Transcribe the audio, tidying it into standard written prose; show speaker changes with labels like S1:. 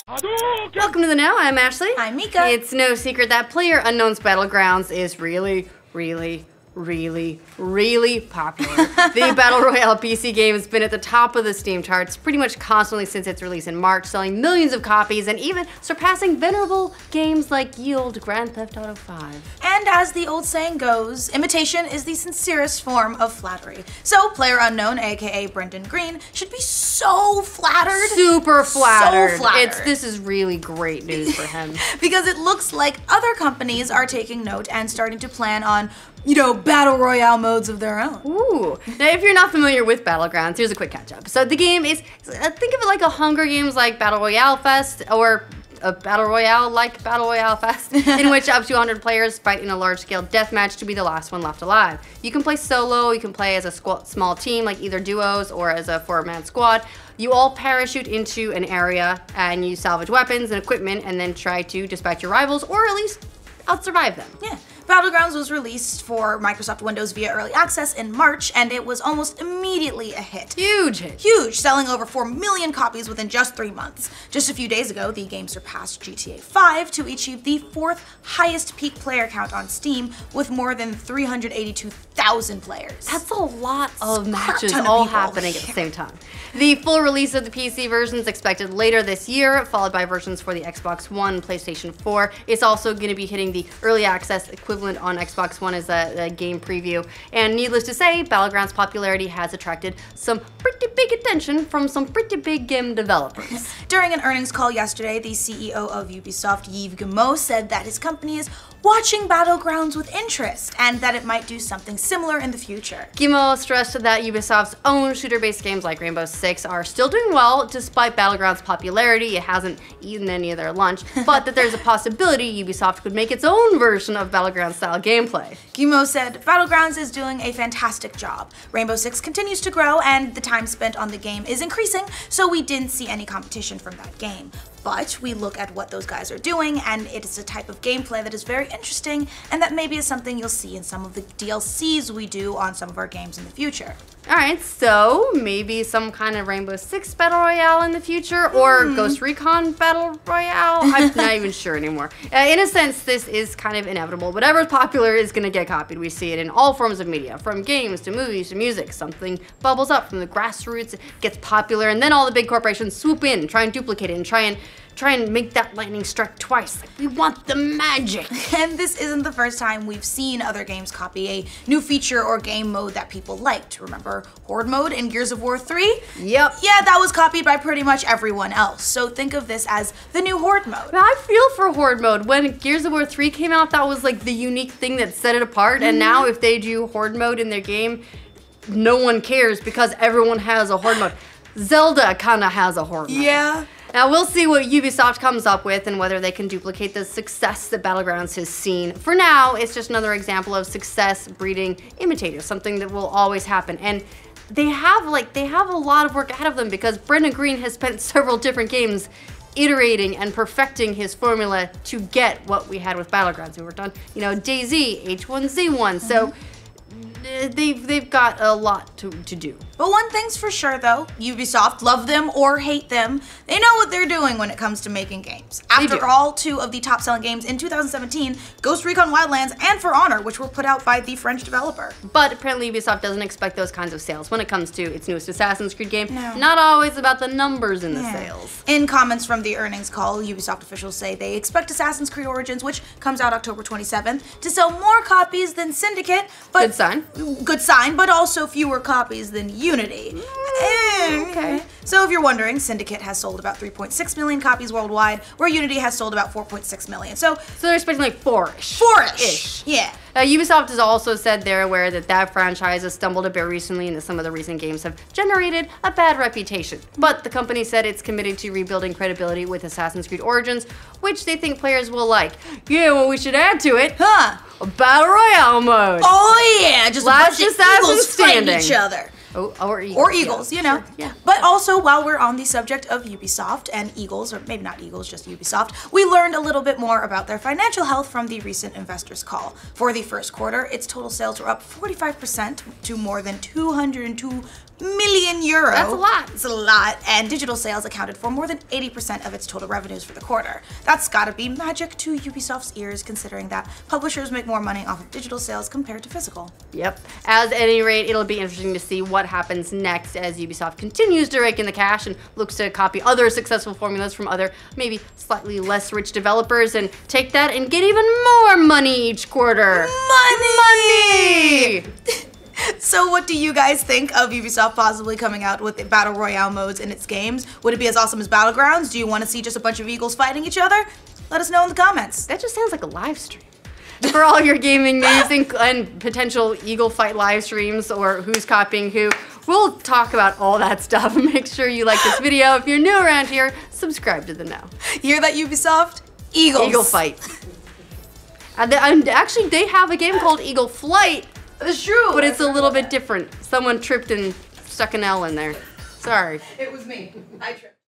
S1: Welcome to the Know. I'm Ashley.
S2: I'm Mica.
S1: It's no secret that PlayerUnknown's Battlegrounds is really popular. The Battle Royale PC game has been at the top of the Steam charts pretty much constantly since its release in March, selling millions of copies and even surpassing venerable games like ye olde Grand Theft Auto 5.
S2: And as the old saying goes, imitation is the sincerest form of flattery. So PlayerUnknown, aka Brendan Green, should be so flattered.
S1: Super flattered.
S2: So flattered.
S1: This is really great news for him.
S2: Because it looks like other companies are taking note and starting to plan on, Battle Royale modes of their own.
S1: Ooh. Now, if you're not familiar with Battlegrounds, here's a quick catch-up. So the game is, think of it like a Hunger Games like Battle Royale Fest, or a Battle Royale like Battle Royale Fest, in which up to 100 players fight in a large-scale deathmatch to be the last one left alive. You can play solo, you can play as a small team, like either duos or as a 4-man squad. You all parachute into an area and you salvage weapons and equipment and then try to dispatch your rivals, or at least out-survive them.
S2: Yeah. Battlegrounds was released for Microsoft Windows via Early Access in March, and it was almost immediately a hit.
S1: Huge hit.
S2: Huge, selling over 4 million copies within just 3 months. Just a few days ago, the game surpassed GTA 5 to achieve the 4th highest peak player count on Steam, with more than 382,000 players.
S1: That's a lot of matches all happening at the same time. The full release of the PC version is expected later this year, followed by versions for the Xbox One and PlayStation 4. It's also going to be hitting the Early Access equivalent on Xbox One as a game preview. And needless to say, Battlegrounds' popularity has attracted some pretty big attention from some pretty big game developers.
S2: During an earnings call yesterday, the CEO of Ubisoft, Yves Guillemot, said that his company is watching Battlegrounds with interest and that it might do something similar in the future.
S1: Guillemot stressed that Ubisoft's own shooter-based games like Rainbow Six are still doing well despite Battlegrounds' popularity. It hasn't eaten any of their lunch, but that there's a possibility Ubisoft could make its own version of Battlegrounds-style gameplay.
S2: Guillemot said, "Battlegrounds is doing a fantastic job. Rainbow Six continues to grow and the time spent on the game is increasing, so we didn't see any competition from that game. But we look at what those guys are doing, and it is a type of gameplay that is very interesting, and that maybe is something you'll see in some of the DLCs we do on some of our games in the future."
S1: Alright, so maybe some kind of Rainbow Six Battle Royale in the future, or Ghost Recon Battle Royale? I'm not even sure anymore. In a sense, this is kind of inevitable. Whatever's popular is going to get copied. We see it in all forms of media, from games to movies to music. Something bubbles up from the grassroots, gets popular, and then all the big corporations swoop in, try and duplicate it, and try and make that lightning strike twice. Like, we want the magic.
S2: And this isn't the first time we've seen other games copy a new feature or game mode that people liked. Remember Horde mode in Gears of War 3?
S1: Yep.
S2: Yeah, that was copied by pretty much everyone else. So think of this as the new Horde mode.
S1: I feel for Horde mode. When Gears of War 3 came out, that was like the unique thing that set it apart. And now if they do Horde mode in their game, no one cares because everyone has a Horde mode. Zelda kind of has a Horde mode.
S2: Yeah.
S1: Now we'll see what Ubisoft comes up with and whether they can duplicate the success that Battlegrounds has seen. For now, it's just another example of success breeding imitators, something that will always happen. And they have a lot of work ahead of them because Brendan Green has spent several different games iterating and perfecting his formula to get what we had with Battlegrounds. We worked on, DayZ, H1Z1, so they've got a lot to do.
S2: But one thing's for sure though, Ubisoft, love them or hate them, they know what they're doing when it comes to making games. After all, 2 of the top selling games in 2017, Ghost Recon Wildlands and For Honor, which were put out by the French developer.
S1: But apparently Ubisoft doesn't expect those kinds of sales when it comes to its newest Assassin's Creed game.
S2: No.
S1: Not always about the numbers in the sales.
S2: In comments from the earnings call, Ubisoft officials say they expect Assassin's Creed Origins, which comes out October 27th, to sell more copies than Syndicate, but
S1: Good sign.
S2: Good sign, but also fewer copies than Unity.
S1: Okay.
S2: So if you're wondering, Syndicate has sold about 3.6 million copies worldwide, where Unity has sold about 4.6 million. So
S1: they're expecting like 4-ish.
S2: 4-ish. Yeah.
S1: Ubisoft has also said they're aware that franchise has stumbled a bit recently and that some of the recent games have generated a bad reputation. But the company said it's committed to rebuilding credibility with Assassin's Creed Origins, which they think players will like. Yeah, well, we should add to it, a Battle Royale mode.
S2: Oh yeah, just a bunch of eagles fighting
S1: standing.
S2: each other.
S1: Oh, or Eagles.
S2: Or Eagles, you know.
S1: Sure. Yeah.
S2: But also, while we're on the subject of Ubisoft and Eagles, or maybe not Eagles, just Ubisoft, we learned a little bit more about their financial health from the recent investors' call. For the first quarter, its total sales were up 45% to more than 202 million euro.
S1: That's a lot.
S2: It's a lot. And digital sales accounted for more than 80% of its total revenues for the quarter. That's gotta be magic to Ubisoft's ears, considering that publishers make more money off of digital sales compared to physical.
S1: Yep. At any rate, it'll be interesting to see what happens next as Ubisoft continues to rake in the cash and looks to copy other successful formulas from other, maybe slightly less rich developers and take that and get even more money each quarter.
S2: Money! So what do you guys think of Ubisoft possibly coming out with the Battle Royale modes in its games? Would it be as awesome as Battlegrounds? Do you want to see just a bunch of eagles fighting each other? Let us know in the comments.
S1: That just sounds like a live stream. For all your gaming news and potential eagle fight live streams or who's copying who, we'll talk about all that stuff. Make sure you like this video. If you're new around here, subscribe to the Know.
S2: Hear that, Ubisoft? Eagles.
S1: Eagle fight. And actually, they have a game called Eagle Flight.
S2: It's true.
S1: But it's a little bit different. Someone tripped and stuck an L in there. Sorry.
S2: It was me. I tripped.